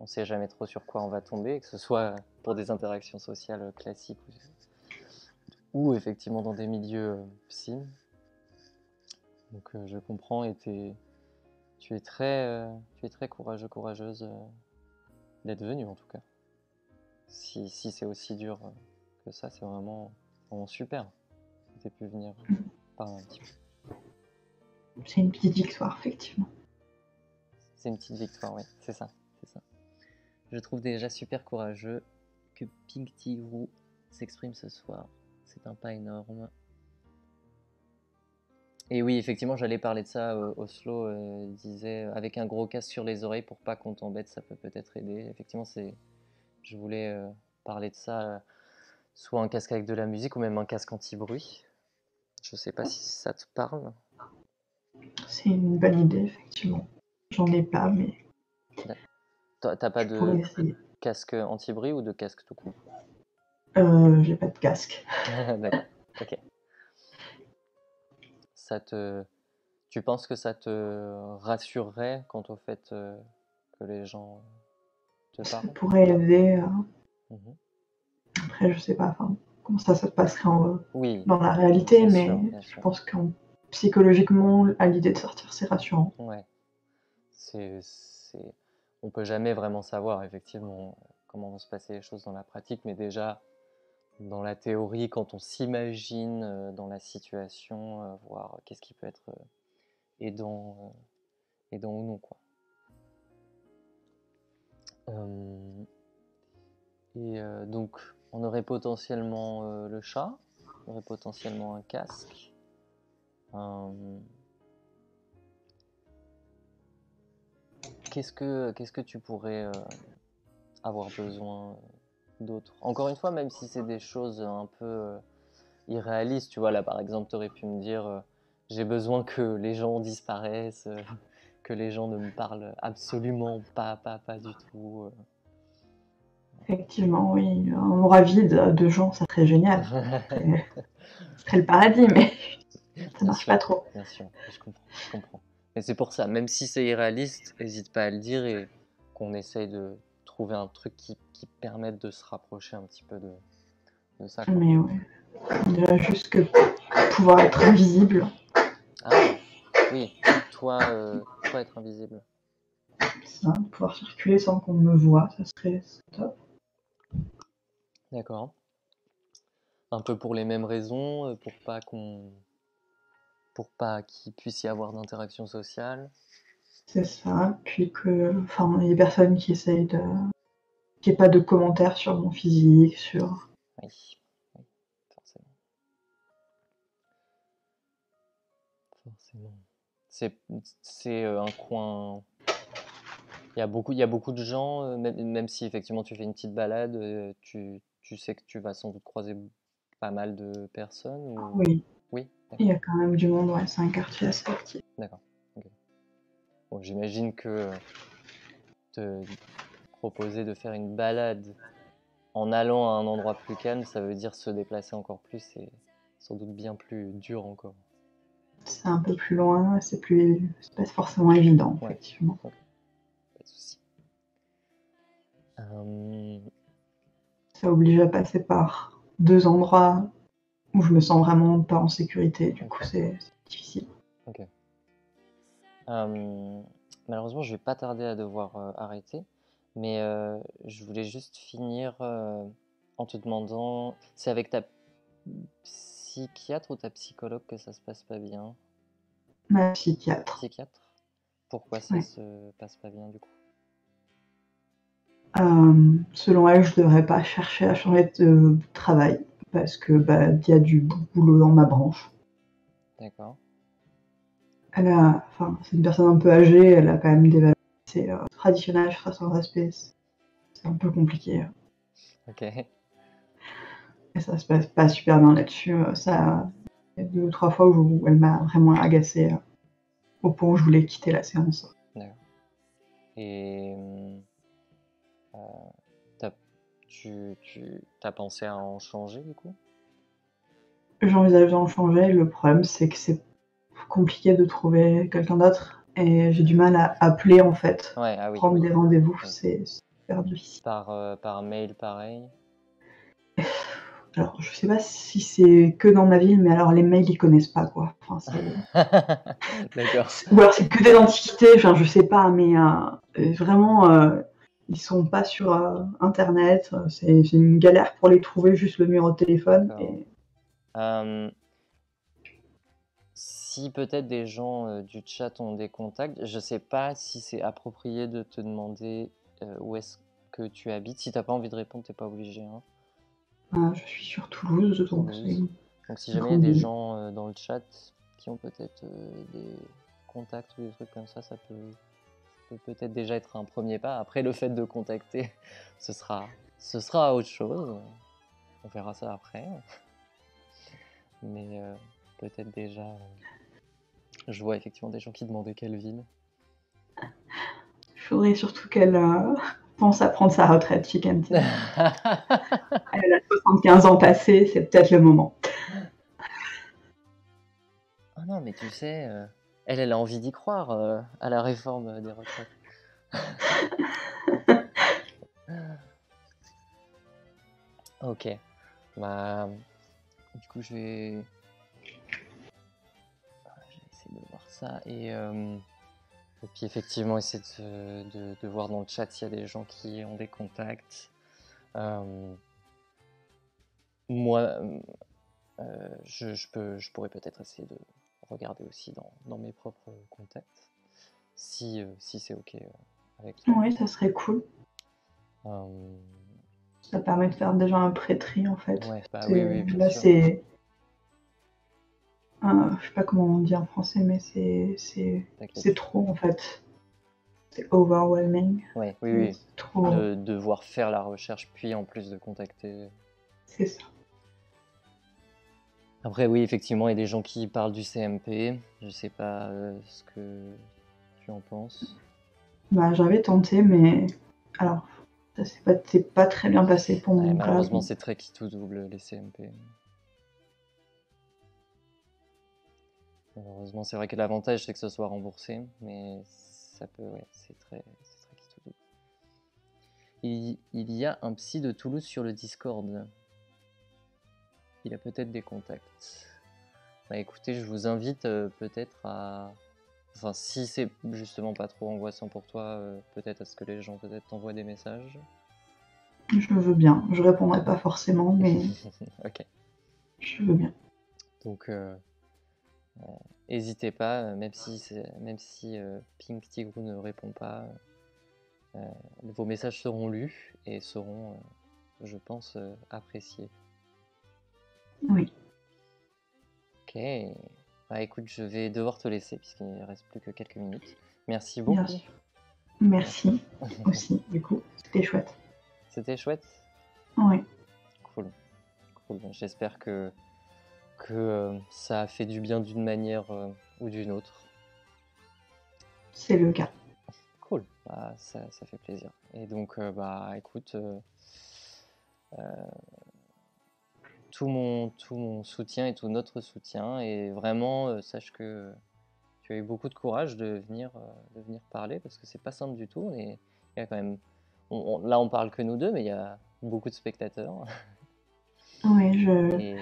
S1: on sait jamais trop sur quoi on va tomber, que ce soit pour des interactions sociales classiques ou effectivement dans des milieux psy. Donc je comprends et tu es très courageuse d'être venu en tout cas. Si c'est aussi dur que ça, c'est vraiment super que tu aies pu venir parler un petit peu.
S4: C'est une petite victoire, effectivement.
S1: C'est une petite victoire, oui, c'est ça. Je trouve déjà super courageux que Pink Tigrou s'exprime ce soir. C'est un pas énorme. Et oui, effectivement, j'allais parler de ça. Oslo disait avec un gros casque sur les oreilles pour pas qu'on t'embête, ça peut peut-être aider. Effectivement, je voulais parler de ça, soit un casque avec de la musique ou même un casque anti-bruit. Je sais pas si ça te parle.
S4: C'est une bonne idée, effectivement. J'en ai pas, mais
S1: T'as pas
S4: je pourrais
S1: de
S4: essayer.
S1: casque anti-bruit ou de casque tout court?
S4: J'ai pas de casque.
S1: D'accord, ok. Tu penses que ça te rassurerait quant au fait que les gens te
S4: Ça
S1: parlent?
S4: pourrait aider.
S1: Mhm.
S4: Après, je sais pas comment ça se passerait
S1: Oui,
S4: dans la réalité,
S1: bien
S4: mais
S1: sûr, bien
S4: je
S1: sûr.
S4: pense que psychologiquement, à l'idée de sortir, c'est rassurant.
S1: Ouais. On peut jamais vraiment savoir effectivement comment vont se passer les choses dans la pratique, mais déjà dans la théorie, quand on s'imagine dans la situation, voir qu'est-ce qui peut être aidant ou non, quoi. Donc, on aurait potentiellement le chat, on aurait potentiellement un casque. Qu'est-ce que tu pourrais avoir besoin d'autre? Encore une fois, même si c'est des choses un peu irréalistes, tu vois, là par exemple, tu aurais pu me dire j'ai besoin que les gens disparaissent, que les gens ne me parlent absolument pas du tout.
S4: Effectivement, oui, un aura vide de gens, ça serait génial. Ce serait le paradis, mais ça marche pas trop.
S1: Bien sûr, je comprends. Mais c'est pour ça, même si c'est irréaliste, n'hésite pas à le dire et qu'on essaye de trouver un truc qui permette de se rapprocher un petit peu de ça, quoi.
S4: Mais ouais, déjà juste que pouvoir être invisible.
S1: Ah, oui, toi être invisible.
S4: Ça, pouvoir circuler sans qu'on me voie, ça serait top.
S1: D'accord. Un peu pour les mêmes raisons, pour pas qu'il puisse y avoir d'interaction sociale.
S4: C'est ça, puis que, enfin, les personnes qui essayent de... qu'il n'y ait pas de commentaires sur mon physique, sur...
S1: Oui, forcément. C'est un coin... Il y a beaucoup de gens, même si effectivement tu fais une petite balade, tu sais que tu vas sans doute croiser pas mal de personnes ou...
S4: Oui,
S1: Oui,
S4: il y a quand même du monde, ouais, c'est un quartier assez actif.
S1: d'accord. Okay. Bon, j'imagine que te proposer de faire une balade en allant à un endroit plus calme, ça veut dire se déplacer encore plus, c'est sans doute bien plus dur encore.
S4: C'est un peu plus loin, c'est pas forcément évident,
S1: Ouais.
S4: effectivement.
S1: Okay. Pas de souci.
S4: Ça oblige à passer par 2 endroits où je me sens vraiment pas en sécurité, du coup c'est difficile.
S1: Ok. Malheureusement, je vais pas tarder à devoir arrêter, mais je voulais juste finir en te demandant, c'est avec ta psychiatre ou ta psychologue que ça se passe pas bien?
S4: Ma psychiatre.
S1: Psychiatre? Pourquoi ça se passe pas bien du coup?
S4: Selon elle, je devrais pas chercher à changer de travail parce que y a du boulot dans ma branche.
S1: D'accord.
S4: C'est une personne un peu âgée, elle a quand même des valeurs assez traditionnelles, je ferai son respect. C'est un peu compliqué.
S1: Ok.
S4: Et ça se passe pas super bien là-dessus. Ça, il y a 2 ou 3 fois où elle m'a vraiment agacée au point où je voulais quitter la séance.
S1: D'accord. Et tu as pensé à en changer du coup?
S4: J'envisage d'en changer. Le problème, c'est que c'est compliqué de trouver quelqu'un d'autre et j'ai du mal à appeler en fait.
S1: Ouais, ah oui.
S4: Prendre des rendez-vous,
S1: Oui.
S4: c'est super difficile.
S1: Par mail, pareil.
S4: Alors, je sais pas si c'est que dans ma ville, mais alors les mails, ils connaissent pas quoi. Enfin,
S1: D'accord.
S4: ou alors c'est que des antiquités, enfin, je sais pas, mais vraiment, ils sont pas sur Internet. C'est une galère pour les trouver, juste le numéro de téléphone.
S1: D'accord.
S4: Et...
S1: Si peut-être des gens du chat ont des contacts, je sais pas si c'est approprié de te demander où est-ce que tu habites. Si t'as pas envie de répondre, t'es pas obligé. Hein.
S4: je suis sur Toulouse, donc
S1: Toulouse. Donc si
S4: une
S1: jamais il y a
S4: grande
S1: des
S4: ville.
S1: gens dans le chat qui ont peut-être des contacts ou des trucs comme ça peut peut-être déjà être un premier pas. Après, le fait de contacter, ce sera autre chose. On verra ça après. Mais peut-être déjà, je vois effectivement des gens qui demandaient quelle ville.
S4: Il faudrait surtout qu'elle pense à prendre sa retraite, Chicken. Elle a 75 ans passés, c'est peut-être le moment.
S1: Ah non, mais tu sais, elle a envie d'y croire à la réforme des retraites. Ok. Bah, du coup, je vais essayer de voir ça. Et puis, effectivement, essayer de voir dans le chat s'il y a des gens qui ont des contacts. Moi, je pourrais peut-être essayer de regarder aussi dans mes propres contacts, si c'est ok avec toi.
S4: Oui, ça serait cool.
S1: Euh,
S4: Ça permet de faire déjà un pré-tri en fait.
S1: Ouais, bah oui, bien
S4: là,
S1: sûr.
S4: c'est. Je sais pas comment on dit en français, mais c'est trop en fait. C'est overwhelming.
S1: Ouais, oui,
S4: C'est
S1: oui.
S4: trop.
S1: De devoir faire la recherche, puis en plus de contacter.
S4: C'est ça.
S1: Après, oui, effectivement, il y a des gens qui parlent du CMP. Je sais pas ce que tu en penses.
S4: Bah, j'avais tenté, mais alors, ça s'est pas très bien passé pour mon cas.
S1: Malheureusement, c'est très qui tout double les CMP. Malheureusement, c'est vrai que l'avantage c'est que ce soit remboursé, mais ça peut, ouais, c'est très qui tout double. Il y a un psy de Toulouse sur le Discord. Il a peut-être des contacts. Bah écoutez, je vous invite peut-être à... Enfin, si c'est justement pas trop angoissant pour toi, peut-être à ce que les gens peut-être t'envoient des messages.
S4: Je veux bien. Je répondrai pas forcément, mais
S1: Ok.
S4: je veux bien.
S1: Donc, n'hésitez pas, même si Pink Tigrou ne répond pas, vos messages seront lus et seront, je pense, appréciés.
S4: Oui.
S1: Ok. Bah écoute, je vais devoir te laisser puisqu'il ne reste plus que quelques minutes. Merci
S4: Bien
S1: beaucoup.
S4: sûr. Merci aussi, du coup. C'était chouette.
S1: C'était chouette.
S4: Oui.
S1: Cool. J'espère que ça a fait du bien d'une manière ou d'une autre.
S4: C'est le cas.
S1: Cool, bah, ça fait plaisir. Et donc, bah écoute, tout mon soutien et tout notre soutien. Et vraiment, sache que tu as eu beaucoup de courage de venir parler parce que c'est pas simple du tout. Et il y a quand même, là on parle que nous deux, mais il y a beaucoup de spectateurs.
S4: Oui,
S1: Et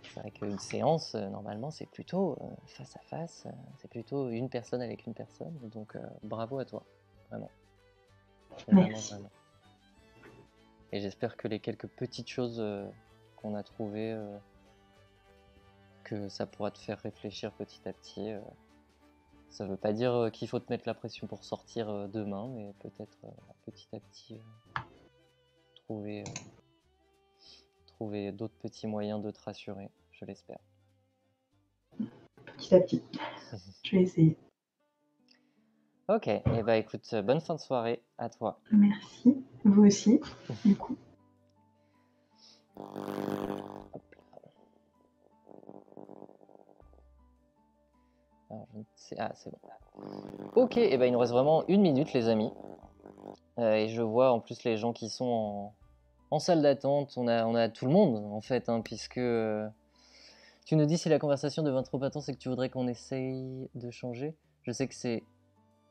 S1: c'est vrai qu'une séance, normalement, c'est plutôt face à face, c'est plutôt une personne avec une personne. Donc, bravo à toi, vraiment.
S4: Merci.
S1: Vraiment. Et j'espère que les quelques petites choses qu'on a trouvées, que ça pourra te faire réfléchir petit à petit. Ça veut pas dire qu'il faut te mettre la pression pour sortir demain, mais peut-être petit à petit trouver d'autres petits moyens de te rassurer, je l'espère.
S4: Petit à petit. Je vais essayer.
S1: Ok, et bah écoute, bonne fin de soirée à toi.
S4: Merci. Vous aussi, du coup.
S1: Alors, c'est bon. Ok, et bah il nous reste vraiment 1 minute les amis. Et je vois en plus les gens qui sont en salle d'attente. On a tout le monde en fait, hein, puisque tu nous dis si la conversation devient trop intense et que tu voudrais qu'on essaye de changer. Je sais que c'est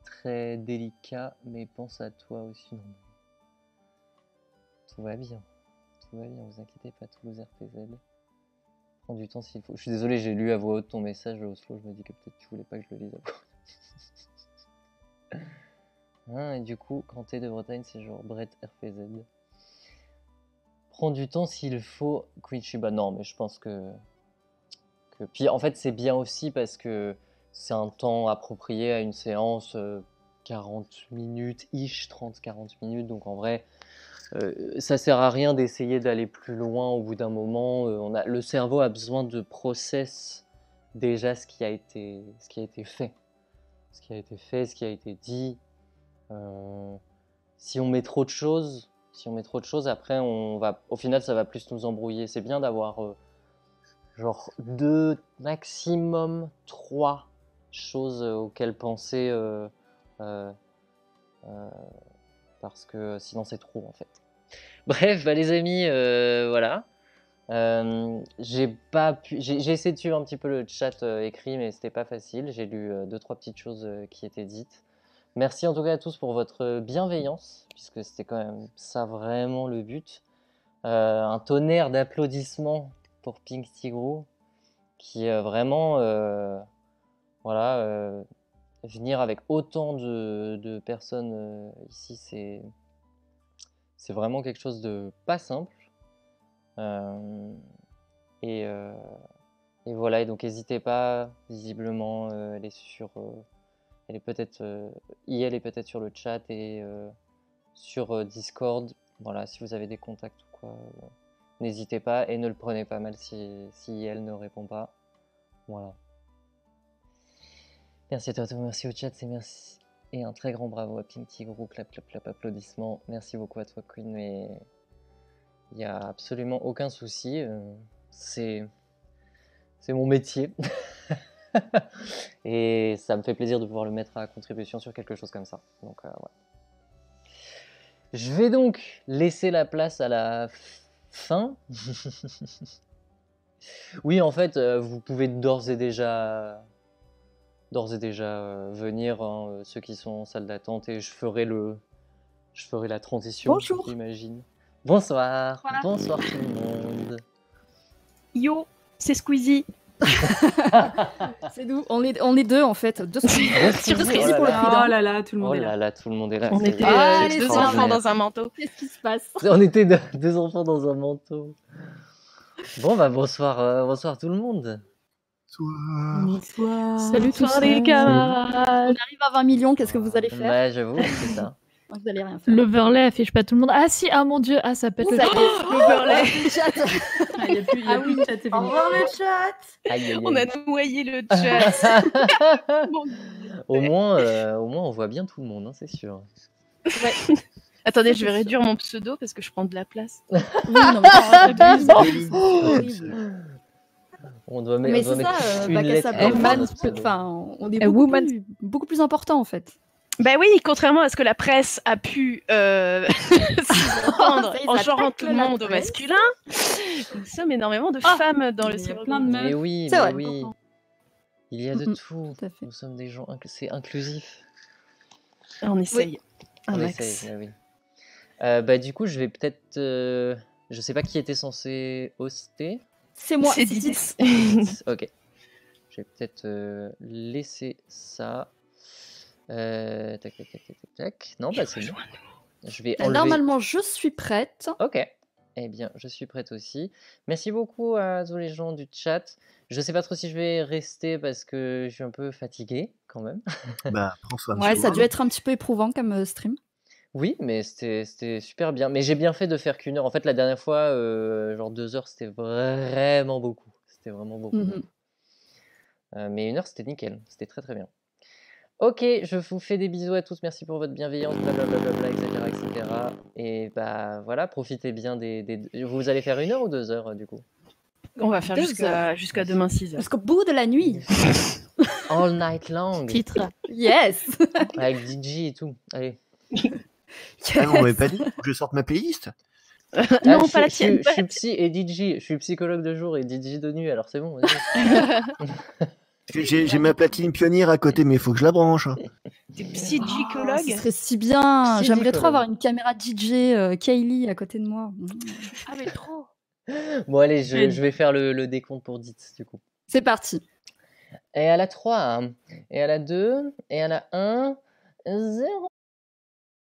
S1: très délicat, mais pense à toi aussi. Non. Tout va bien. Tout va bien, vous inquiétez pas, Toulouse RPZ. Prends du temps s'il faut. Je suis désolé, j'ai lu à voix haute ton message de Oslo. Je me dis que peut-être tu voulais pas que je le lise à voix haute. Et du coup, quand t'es de Bretagne, c'est genre Brett RPZ. Prends du temps s'il faut, Queen Shiba. Non, mais je pense que... Puis en fait, c'est bien aussi parce que c'est un temps approprié à une séance, 40 minutes-ish, 30-40 minutes. Donc en vrai, ça sert à rien d'essayer d'aller plus loin au bout d'un moment. Le cerveau a besoin de process déjà ce qui a été fait. Ce qui a été fait, ce qui a été dit. Si on met trop de choses, après, au final, ça va plus nous embrouiller. C'est bien d'avoir genre 2, maximum 3 choses auxquelles penser, parce que sinon c'est trop en fait. Bref, bah, les amis, voilà. J'ai essayé de suivre un petit peu le chat écrit, mais c'était pas facile. J'ai lu 2-3 petites choses qui étaient dites. Merci en tout cas à tous pour votre bienveillance, puisque c'était quand même ça vraiment le but. Un tonnerre d'applaudissements pour Pink Tigrou, qui vraiment, voilà, venir avec autant de personnes ici, c'est vraiment quelque chose de pas simple. Et voilà, et donc n'hésitez pas, visiblement, elle est peut-être IL est peut-être sur le chat et sur Discord. Voilà, si vous avez des contacts ou quoi, n'hésitez pas et ne le prenez pas mal si elle ne répond pas. Voilà. Merci à toi, merci au chat, merci. Et un très grand bravo à Pink Tigrou, clap, clap, clap, applaudissements. Merci beaucoup à toi, Queen, mais il n'y a absolument aucun souci. C'est mon métier. Et ça me fait plaisir de pouvoir le mettre à contribution sur quelque chose comme ça. Donc, voilà. Je vais donc laisser la place à la fin. Oui, en fait, vous pouvez d'ores et déjà venir, hein, ceux qui sont en salle d'attente, et je ferai la transition.
S5: Bonjour.
S1: J'imagine. Bonsoir. Bonsoir tout le monde.
S5: Yo, c'est Squeezie.
S6: C'est nous, on est deux en fait. Deux Squeezie.
S5: Oh là là, tout le monde est là.
S1: Oh là là, tout le monde est là.
S5: On était
S6: les
S5: deux enfants dans un manteau.
S6: Qu'est-ce qui se passe?
S1: On était deux enfants dans un manteau. Bon bah bonsoir tout le monde.
S5: Bonsoir.
S6: Salut tous les camarades. On arrive à 20 millions, qu'est-ce que vous allez faire?
S1: Bah j'avoue, c'est ça.
S6: Vous allez rien faire.
S7: L'overlay affiche pas tout le monde. Ah si, ah mon dieu, ah ça pète le
S6: Ça y
S7: chat.
S6: est,
S5: L'overlay.
S6: Il n'y a plus, de chat, c'est fini.
S5: Au revoir le chat.
S1: Aïe, aïe, aïe.
S3: On a noyé le chat. Bon.
S1: Au moins on voit bien tout le monde, hein, c'est sûr.
S6: Ouais.
S3: Attendez, je vais réduire mon pseudo parce que je prends de la place.
S6: Oui, non, mais c'est horrible.
S1: On doit mettre
S6: Mais c'est ça,
S1: une
S6: Bacassa
S1: lettre.
S6: Bergman, enfin, on est beaucoup plus important en fait.
S3: Bah oui, contrairement à ce que la presse a pu s'entendre en genrant tout le monde au masculin, nous sommes énormément de femmes dans le
S6: il y a
S3: salon.
S6: plein de meufs.
S1: Mais oui,
S6: C'est vrai.
S1: oui. Il y a de tout.
S6: Tout à fait.
S1: Nous sommes des gens, c'est inclusif.
S3: On essaye. Un
S1: On
S3: max.
S1: essaye, mais oui. Bah du coup, je vais peut-être, je sais pas qui était censé hoster.
S6: C'est moi,
S3: C'est
S6: Didis.
S3: Didis.
S1: Ok. Je vais peut-être laisser ça. Tac, tac, tac, tac, tac. Non, bah c'est bon. Je vais enlever.
S6: Normalement, je suis prête.
S1: Ok. Eh bien, je suis prête aussi. Merci beaucoup à tous les gens du chat. Je sais pas trop si je vais rester parce que je suis un peu fatigué quand même.
S2: Bah, prends soin de
S6: Ouais,
S2: toi.
S6: ça a dû être un petit peu éprouvant comme stream.
S1: Oui, mais c'était super bien. Mais j'ai bien fait de faire qu'1 heure. En fait, la dernière fois, genre 2 heures, c'était vraiment beaucoup. C'était vraiment beaucoup.
S6: Mhm.
S1: Mais 1 heure, c'était nickel. C'était très très bien. Ok, je vous fais des bisous à tous. Merci pour votre bienveillance, blablabla, etc., etc. Et bah voilà, profitez bien des... Vous allez faire 1 heure ou 2 heures du coup?
S3: On va faire jusqu'à demain 6h.
S6: Jusqu'au bout de la nuit.
S1: All night long.
S7: Titre.
S6: Yes.
S1: Avec DJ et tout. Allez.
S8: Ah, on m'avait pas dit que je sorte ma playlist.
S5: Non, pas la tienne.
S1: Je suis psy et DJ. Je suis psychologue de jour et DJ de nuit, alors c'est bon. vas-y.
S8: J'ai ma platine pionnière à côté, mais il faut que je la branche.
S5: T'es
S6: Ce
S5: psychologue.
S6: serait si bien.
S1: Si,
S6: J'aimerais
S1: Nicolas.
S6: trop avoir une caméra DJ Kaylee à côté de moi.
S5: Ah, mais trop.
S1: Bon, allez, je vais faire le décompte pour Ditz, du coup.
S6: C'est parti.
S1: Et à la 3, et à la 2, et à la 1, 0.